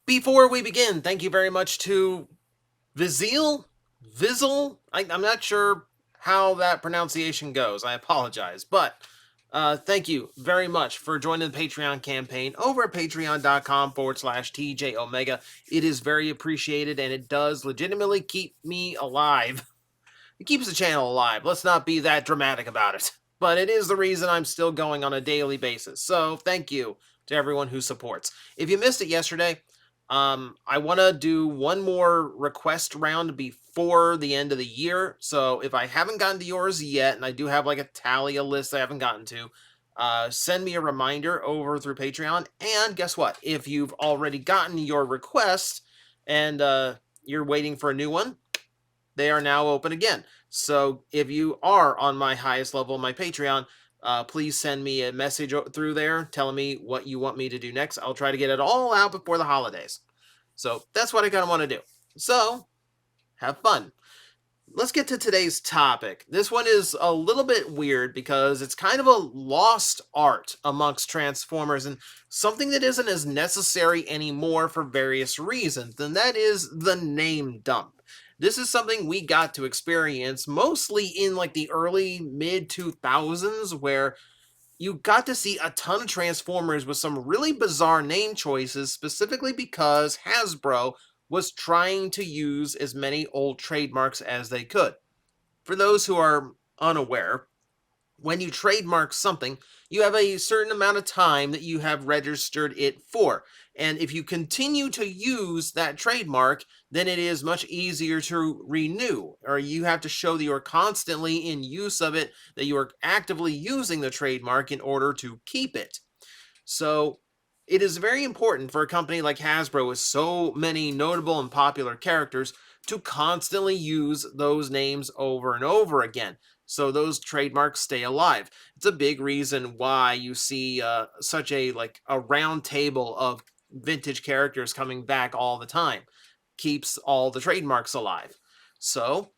Before we begin, thank you very much to Vizel. I'm not sure how that pronunciation goes. I apologize, but thank you very much for joining the Patreon campaign over at patreon.com/TJOmega. It is very appreciated, and it does legitimately keep me alive. It keeps the channel alive. Let's not be that dramatic about it. But it is the reason I'm still going on a daily basis. So thank you to everyone who supports. If you missed it yesterday, I want to do one more request round before the end of the year. So if I haven't gotten to yours yet, and I do have like a tally, a list I haven't gotten to, send me a reminder over through Patreon. And guess what? If you've already gotten your request and you're waiting for a new one, they are now open again. So if you are on my highest level of my Patreon, please send me a message through there telling me what you want me to do next. I'll try to get it all out before the holidays. So that's what I kind of want to do. So have fun. Let's get to today's topic. This one is a little bit weird because it's kind of a lost art amongst Transformers and something that isn't as necessary anymore for various reasons, and that is the name dump. This is something we got to experience mostly in like the early mid 2000s, where you got to see a ton of Transformers with some really bizarre name choices, specifically because Hasbro was trying to use as many old trademarks as they could. For those who are unaware, when you trademark something, you have a certain amount of time that you have registered it for. And if you continue to use that trademark, then it is much easier to renew, or you have to show that you are constantly in use of it, that you are actively using the trademark in order to keep it. So it is very important for a company like Hasbro with so many notable and popular characters to constantly use those names over and over again, so those trademarks stay alive. It's a big reason why you see such a round table of vintage characters coming back all the time. Keeps all the trademarks alive. So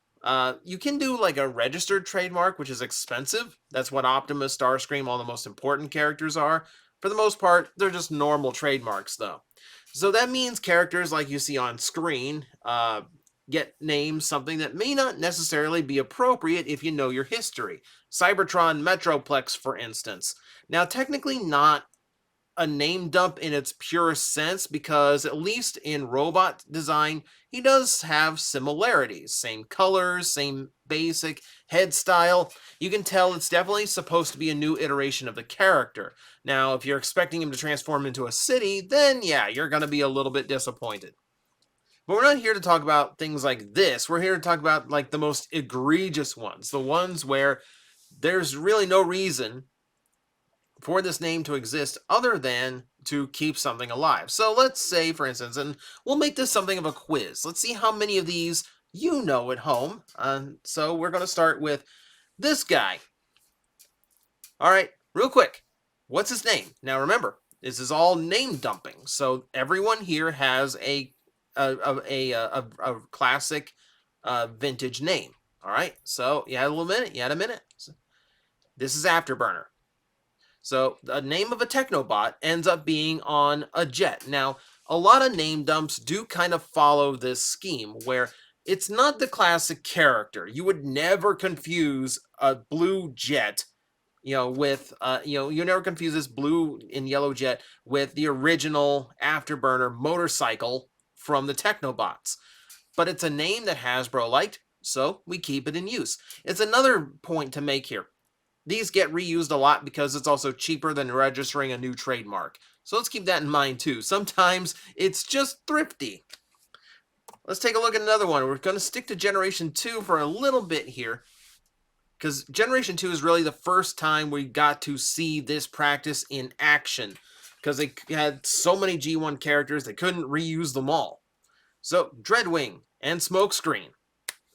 you can do like a registered trademark, which is expensive. That's what Optimus, Starscream, all the most important characters are. For the most part, they're just normal trademarks, though. So that means characters like you see on screen get named something that may not necessarily be appropriate if you know your history. Cybertron Metroplex, for instance. Now, technically not a name dump in its purest sense, because at least in robot design, he does have similarities. Same colors, same basic head style. You can tell it's definitely supposed to be a new iteration of the character. Now, if you're expecting him to transform into a city, then yeah, you're going to be a little bit disappointed. But we're not here to talk about things like this. We're here to talk about like the most egregious ones, the ones where there's really no reason for this name to exist other than to keep something alive. So let's say, for instance, and we'll make this something of a quiz. Let's see how many of these you know at home. So we're going to start with this guy. All right, real quick. What's his name? Now remember, this is all name dumping. So everyone here has a classic vintage name. All right, so you had a little minute. You had a minute. This is Afterburner. So the name of a Technobot ends up being on a jet. Now, a lot of name dumps do kind of follow this scheme where it's not the classic character. You would never confuse a blue jet, with, you never confuse this blue and yellow jet with the original Afterburner motorcycle from the Technobots. But it's a name that Hasbro liked, so we keep it in use. It's another point to make here. These get reused a lot because it's also cheaper than registering a new trademark. So let's keep that in mind too. Sometimes it's just thrifty. Let's take a look at another one. We're going to stick to Generation 2 for a little bit here, because Generation 2 is really the first time we got to see this practice in action, because they had so many G1 characters they couldn't reuse them all. So Dreadwing and Smokescreen.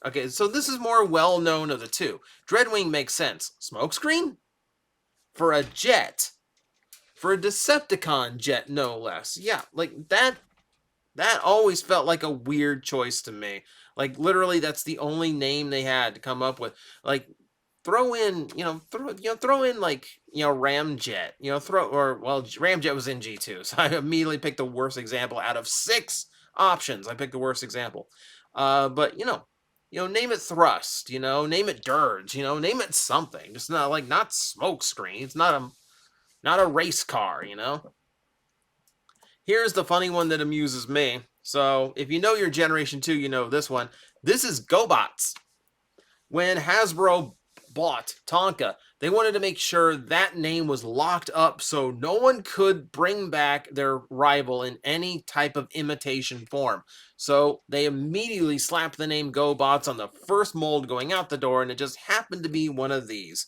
Okay, so this is more well-known of the two. Dreadwing makes sense. Smokescreen? For a jet. For a Decepticon jet, no less. Yeah, like that always felt like a weird choice to me. Like, literally, that's the only name they had to come up with. Like, throw in, throw in, like, Ramjet. Ramjet was in G2, so I immediately picked the worst example out of 6 options. I picked the worst example. But name it thrust. Name it dirge. Name it something. Just not smoke screen. It's not a race car. Here's the funny one that amuses me. So if you know your Generation 2, you know this one. This is GoBots. When Hasbro bought Tonka, they wanted to make sure that name was locked up so no one could bring back their rival in any type of imitation form. So they immediately slapped the name GoBots on the first mold going out the door, and it just happened to be one of these.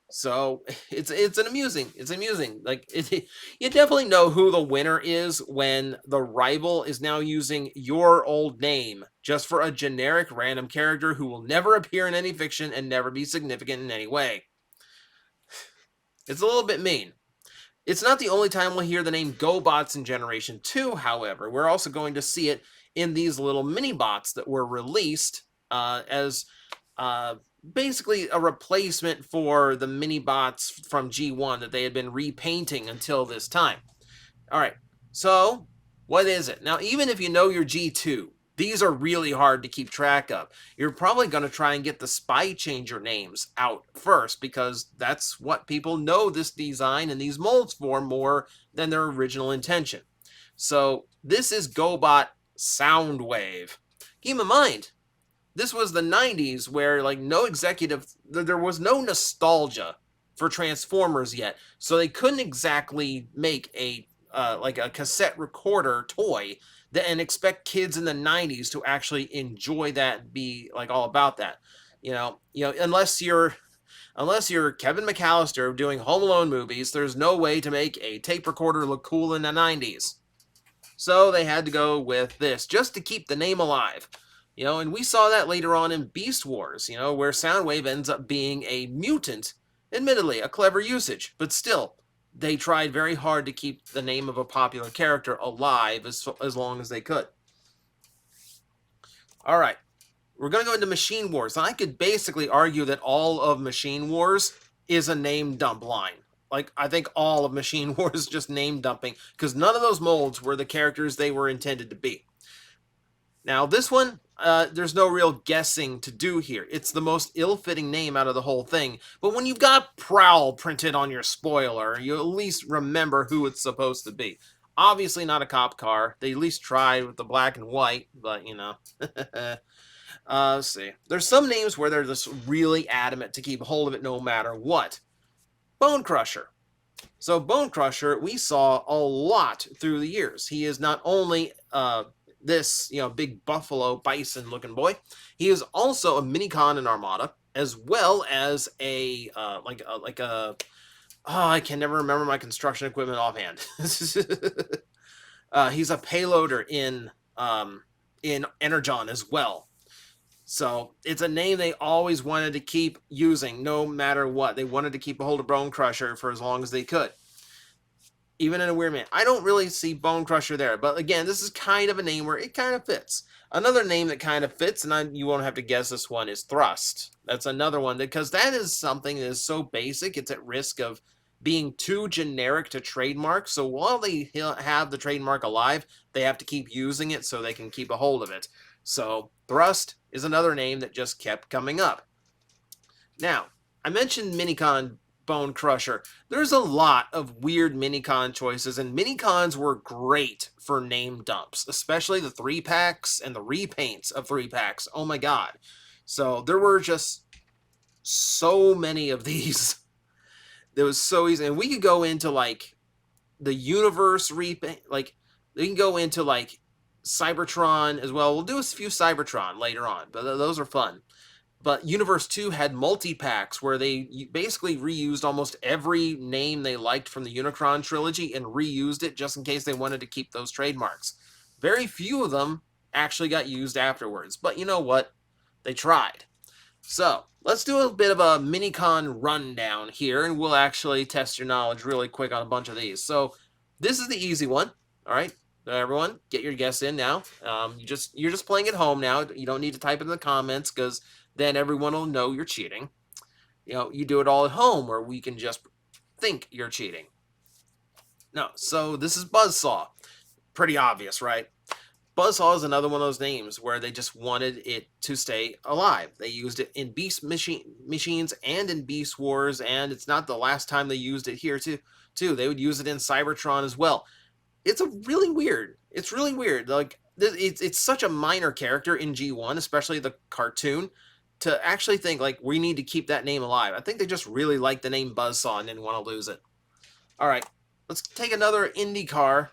So it's amusing. Like you definitely know who the winner is when the rival is now using your old name just for a generic random character who will never appear in any fiction and never be significant in any way. It's a little bit mean. It's not the only time we'll hear the name GoBots in Generation 2, however. We're also going to see it in these little mini bots that were released as basically a replacement for the mini bots from G1 that they had been repainting until this time. All right, so what is it? Now, even if you know your G2, these are really hard to keep track of. You're probably going to try and get the Spy Changer names out first because that's what people know this design and these molds for more than their original intention. So this is GoBot Soundwave. Keep in mind, this was the 90s where there was no nostalgia for Transformers yet. So they couldn't exactly make a cassette recorder toy and expect kids in the 90s to actually enjoy that and be all about that. Unless you're Kevin McAllister doing Home Alone movies, there's no way to make a tape recorder look cool in the 90s. So they had to go with this just to keep the name alive. And we saw that later on in Beast Wars, where Soundwave ends up being a mutant. Admittedly, a clever usage, but still, they tried very hard to keep the name of a popular character alive as long as they could. All right, we're going to go into Machine Wars. I could basically argue that all of Machine Wars is a name dump line. I think all of Machine Wars is just name dumping, because none of those molds were the characters they were intended to be. Now, this one, there's no real guessing to do here. It's the most ill-fitting name out of the whole thing. But when you've got Prowl printed on your spoiler, you at least remember who it's supposed to be. Obviously not a cop car. They at least tried with the black and white, but, let's see. There's some names where they're just really adamant to keep hold of it no matter what. Bone Crusher. So Bone Crusher, we saw a lot through the years. He is not only this big buffalo bison looking boy, he is also a Minicon and Armada, as well as I can never remember my construction equipment offhand. He's a payloader in Energon as well. So it's a name they always wanted to keep using no matter what. They wanted to keep a hold of Bone Crusher for as long as they could. Even in a weird man. I don't really see Bone Crusher there. But again, this is kind of a name where it kind of fits. Another name that kind of fits, and you won't have to guess this one, is Thrust. That's another one, because that is something that is so basic, it's at risk of being too generic to trademark. So while they have the trademark alive, they have to keep using it so they can keep a hold of it. So Thrust is another name that just kept coming up. Now, I mentioned Minicon Bone Crusher. There's a lot of weird Minicon choices, and Minicons were great for name dumps, especially the 3-packs and the repaints of 3-packs. Oh my god. So there were just so many of these. It was so easy. And we could go into the universe repaint, they can go into Cybertron as well. We'll do a few Cybertron later on, but those are fun. But Universe 2 had multi-packs where they basically reused almost every name they liked from the Unicron trilogy and reused it just in case they wanted to keep those trademarks. Very few of them actually got used afterwards, but you know what? They tried. So, let's do a bit of a Minicon rundown here, and we'll actually test your knowledge really quick on a bunch of these. So, this is the easy one, all right? Everyone, get your guess in now. You're just playing at home now. You don't need to type it in the comments, because then everyone will know you're cheating. You do it all at home, where we can just think you're cheating. No, so this is Buzzsaw. Pretty obvious, right? Buzzsaw is another one of those names where they just wanted it to stay alive. They used it in Machines and in Beast Wars, and it's not the last time they used it here too. They would use it in Cybertron as well. It's really weird. It's really weird. Like it's such a minor character in G1, especially the cartoon, to actually think like we need to keep that name alive. I think they just really like the name Buzzsaw and didn't want to lose it. All right, let's take another IndyCar.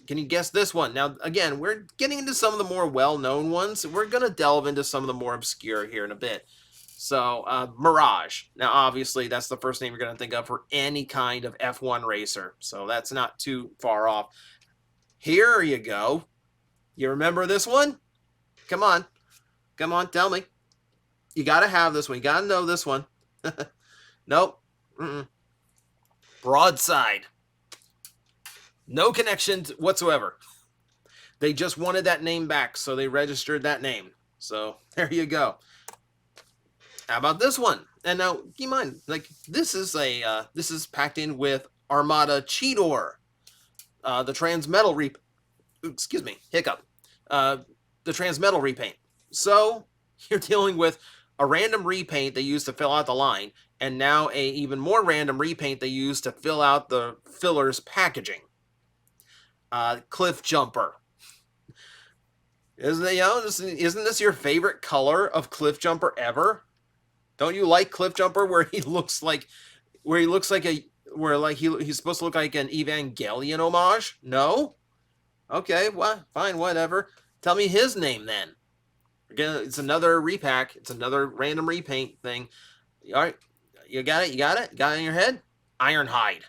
Can you guess this one? Now, again, we're getting into some of the more well-known ones. We're going to delve into some of the more obscure here in a bit. So, Mirage. Now, obviously, that's the first name you're going to think of for any kind of F1 racer. So that's not too far off. Here you go. You remember this one? Come on. Come on, tell me. You got to have this one. You got to know this one. Nope. Broadside. No connection whatsoever. They just wanted that name back, so they registered that name. So there you go. How about this one? And now keep in mind, like this is packed in with Armada Cheetor, the Transmetal excuse me, hiccup, the Transmetal repaint. So you're dealing with a random repaint they used to fill out the line, and now a even more random repaint they used to fill out the filler's packaging. Cliff Jumper. Isn't this your favorite color of Cliff Jumper ever? Don't you like Cliff Jumper where he's supposed to look like an Evangelion homage? No? Okay, well, fine, whatever. Tell me his name then. Again, it's another repack. It's another random repaint thing. All right, you got it? You got it? Got it in your head? Ironhide.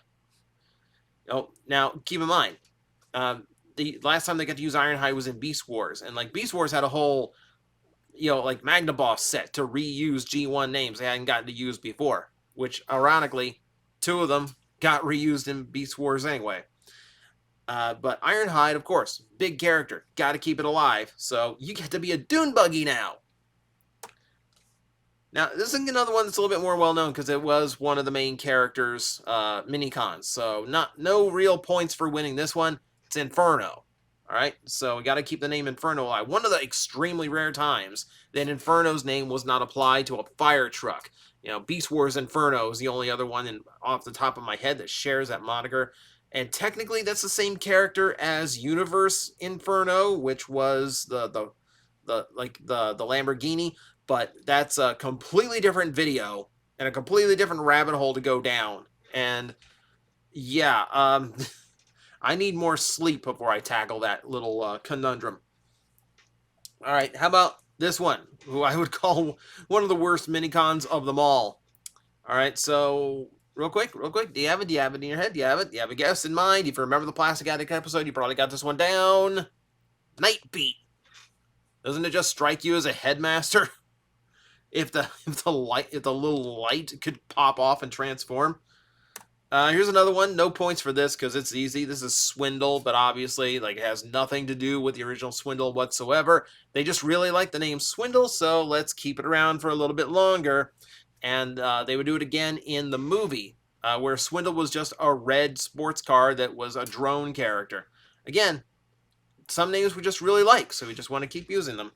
Oh, now keep in mind, the last time they got to use Ironhide was in Beast Wars, and like Beast Wars had a whole, like Magnaboss set to reuse G1 names they hadn't gotten to use before, which ironically, 2 of them got reused in Beast Wars anyway. But Ironhide, of course, big character, got to keep it alive, so you get to be a Dune Buggy now. Now, this is another one that's a little bit more well-known because it was one of the main characters' Minicons, so no real points for winning this one. It's Inferno. All right, so we got to keep the name Inferno alive. One of the extremely rare times that Inferno's name was not applied to a fire truck. Beast Wars Inferno is the only other one off the top of my head that shares that moniker. And technically, that's the same character as Universe Inferno, which was the Lamborghini, but that's a completely different video and a completely different rabbit hole to go down. And yeah, I need more sleep before I tackle that little conundrum. All right, how about this one, who I would call one of the worst Minicons of them all. All right, so real quick, do you have it in your head? Do you have it? Do you have a guess in mind? If you remember the Plastic Attic episode, you probably got this one down. Nightbeat. Doesn't it just strike you as a headmaster? If the little light could pop off and transform. Here's another one. No points for this because it's easy. This is Swindle, but obviously it has nothing to do with the original Swindle whatsoever. They just really like the name Swindle, so let's keep it around for a little bit longer. And they would do it again in the movie, where Swindle was just a red sports car that was a drone character. Again, some names we just really like, so we just want to keep using them.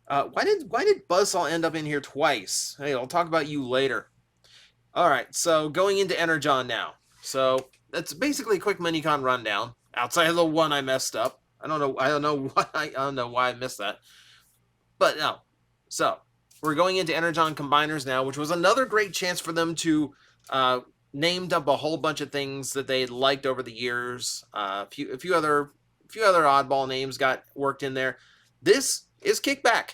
Why did Buzzsaw end up in here twice? Hey, I'll talk about you later. All right, so going into Energon now. So that's basically a quick Minicon rundown. Outside of the one I messed up, I don't know why I missed that. But no, so we're going into Energon Combiners now, which was another great chance for them to named up a whole bunch of things that they liked over the years. A few other oddball names got worked in there. This is Kickback.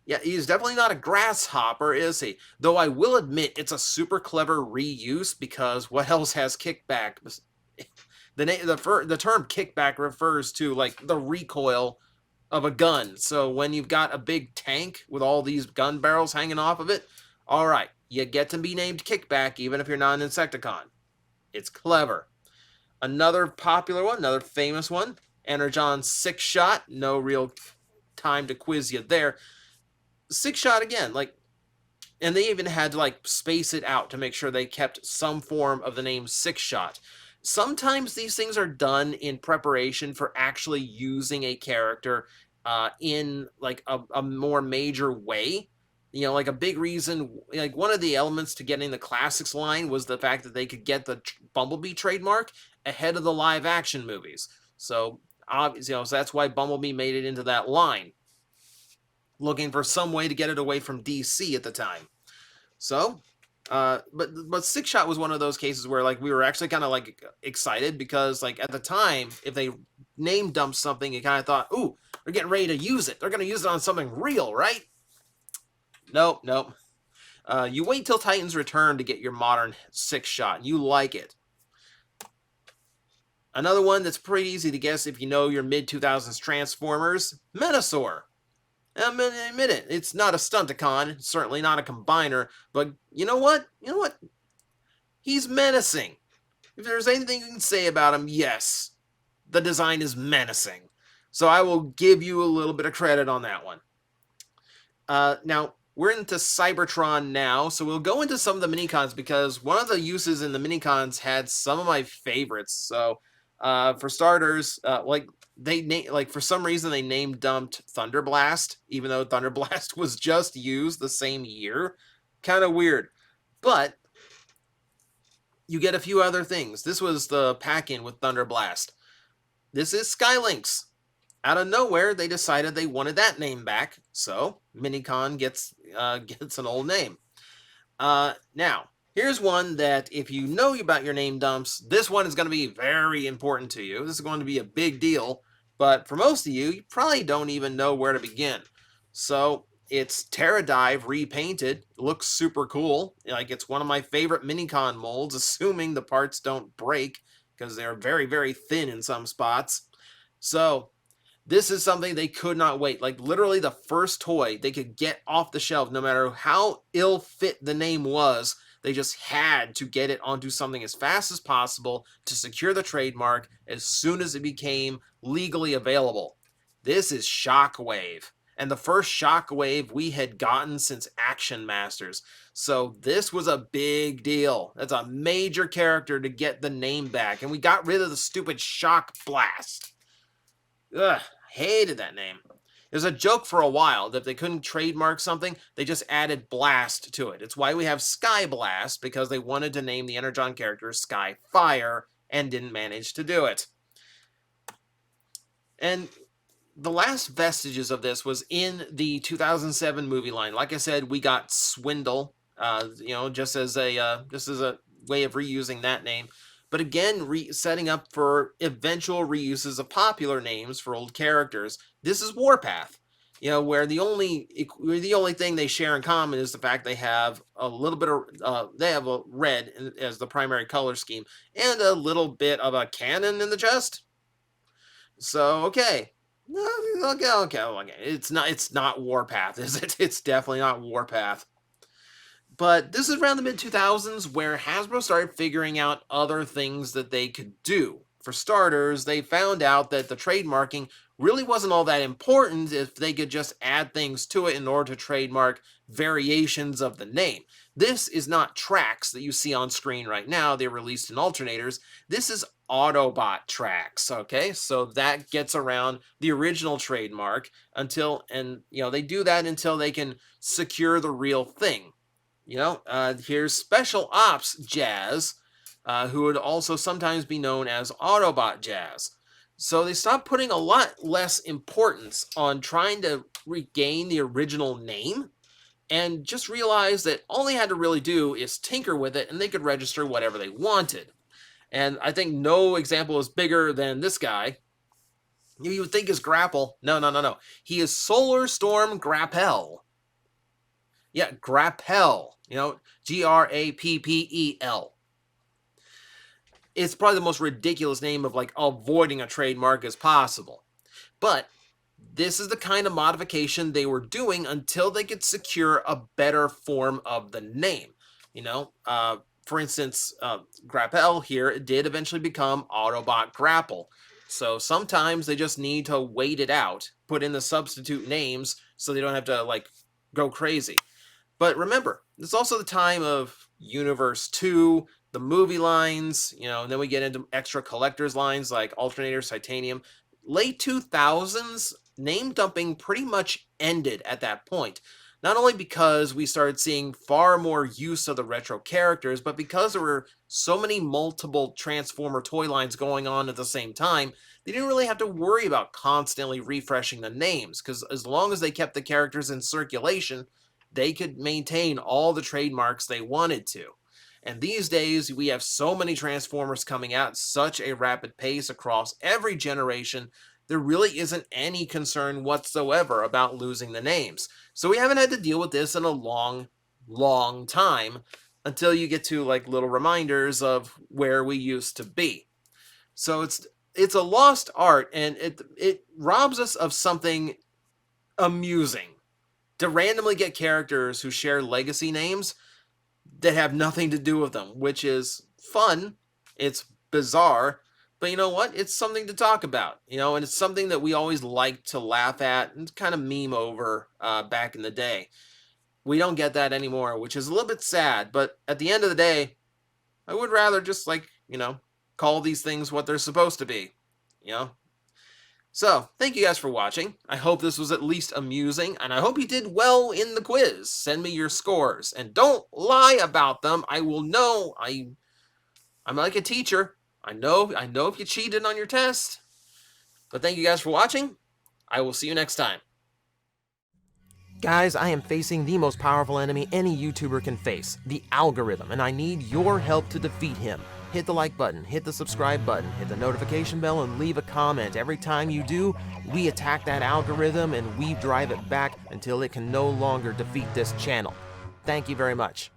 Yeah, he's definitely not a grasshopper, is he? Though I will admit it's a super clever reuse because what else has kickback? The term kickback refers to the recoil of a gun. So when you've got a big tank with all these gun barrels hanging off of it, all right, you get to be named Kickback even if you're not an Insecticon. It's clever. Another popular one, another famous one, Energon 6-Shot. No real time to quiz you there. 6-Shot again, And they even had to like space it out to make sure they kept some form of the name Six Shot. Sometimes these things are done in preparation for actually using a character in like a more major way. You know, like a big reason, like one of the elements to getting the classics line was the fact that they could get the Bumblebee trademark ahead of the live action movies. So obviously, so that's why Bumblebee made it into that line, looking for some way to get it away from DC at the time. So, but Six Shot was one of those cases where like we were actually kind of like excited because like at the time, if they name dumped something, you kind of thought, ooh, they're getting ready to use it. They're going to use it on something real, right? Nope, nope. You wait till Titans Return to get your modern Six Shot. You like it. Another one that's pretty easy to guess if you know your mid-2000s Transformers, Metasaur. Admit it, it's not a Stunticon, certainly not a combiner, but you know what? You know what? He's menacing. If there's anything you can say about him, yes, the design is menacing. So I will give you a little bit of credit on that one. Now, we're into Cybertron now, so we'll go into some of the Minicons because one of the uses in the Minicons had some of my favorites. So, for starters, like for some reason they name dumped Thunderblast, even though Thunderblast was just used the same year. Kind of weird, but you get a few other things. This was the pack-in with Thunderblast. This is Skylynx. Out of nowhere, they decided they wanted that name back, so Minicon gets an old name. Now, here's one that if you know about your name dumps, this one is going to be very important to you. This is going to be a big deal, but for most of you, you probably don't even know where to begin. So it's Terradive repainted. Looks super cool. Like it's one of my favorite Minicon molds, assuming the parts don't break because they're very, very thin in some spots. So this is something they could not wait. Like literally the first toy they could get off the shelf, no matter how ill fit the name was, they just had to get it onto something as fast as possible to secure the trademark as soon as it became legally available. This is Shockwave, and the first Shockwave we had gotten since Action Masters. So this was a big deal. That's a major character to get the name back, and we got rid of the stupid Shock Blast. Ugh, hated that name. There's a joke for a while that if they couldn't trademark something, they just added Blast to it. It's why we have Sky Blast, because they wanted to name the Energon character Sky Fire and didn't manage to do it. And the last vestiges of this was in the 2007 movie line. Like I said, we got Swindle, just as a way of reusing that name. But again, setting up for eventual reuses of popular names for old characters. This is Warpath, where the only thing they share in common is the fact they have a little bit of they have a red as the primary color scheme and a little bit of a cannon in the chest. So okay. Okay. It's not Warpath, is it? It's definitely not Warpath. But this is around the mid-2000s where Hasbro started figuring out other things that they could do. For starters, they found out that the trademarking really wasn't all that important if they could just add things to it in order to trademark variations of the name. This is not tracks that you see on screen right now. They're released in alternators. This is Autobot tracks, okay? So that gets around the original trademark they do that until they can secure the real thing. Here's Special Ops Jazz, who would also sometimes be known as Autobot Jazz. So they stopped putting a lot less importance on trying to regain the original name and just realized that all they had to really do is tinker with it and they could register whatever they wanted. And I think no example is bigger than this guy. You would think is Grapple. No. He is Solar Storm Grappel. Yeah, Grappel. Grappel. It's probably the most ridiculous name of like avoiding a trademark as possible. But this is the kind of modification they were doing until they could secure a better form of the name. For instance, Grappel here did eventually become Autobot Grapple. So sometimes they just need to wait it out, put in the substitute names so they don't have to like go crazy. But remember, it's also the time of Universe 2, the movie lines, and then we get into extra collector's lines like Alternators, Titanium. Late 2000s, name dumping pretty much ended at that point. Not only because we started seeing far more use of the retro characters, but because there were so many multiple Transformer toy lines going on at the same time, they didn't really have to worry about constantly refreshing the names, because as long as they kept the characters in circulation, they could maintain all the trademarks they wanted to. And these days, we have so many Transformers coming out at such a rapid pace across every generation, there really isn't any concern whatsoever about losing the names. So we haven't had to deal with this in a long, long time, until you get to like little reminders of where we used to be. So it's a lost art, and it robs us of something amusing to randomly get characters who share legacy names that have nothing to do with them, which is fun. It's bizarre, but you know what? It's something to talk about, and it's something that we always liked to laugh at and kind of meme over back in the day. We don't get that anymore, which is a little bit sad, but at the end of the day, I would rather just call these things what they're supposed to be, you know? So, thank you guys for watching. I hope this was at least amusing, and I hope you did well in the quiz. Send me your scores, and don't lie about them. I will know. I'm like a teacher. I know if you cheated on your test. But thank you guys for watching. I will see you next time. Guys, I am facing the most powerful enemy any YouTuber can face, the algorithm, and I need your help to defeat him. Hit the like button, hit the subscribe button, hit the notification bell, and leave a comment. Every time you do, we attack that algorithm and we drive it back until it can no longer defeat this channel. Thank you very much.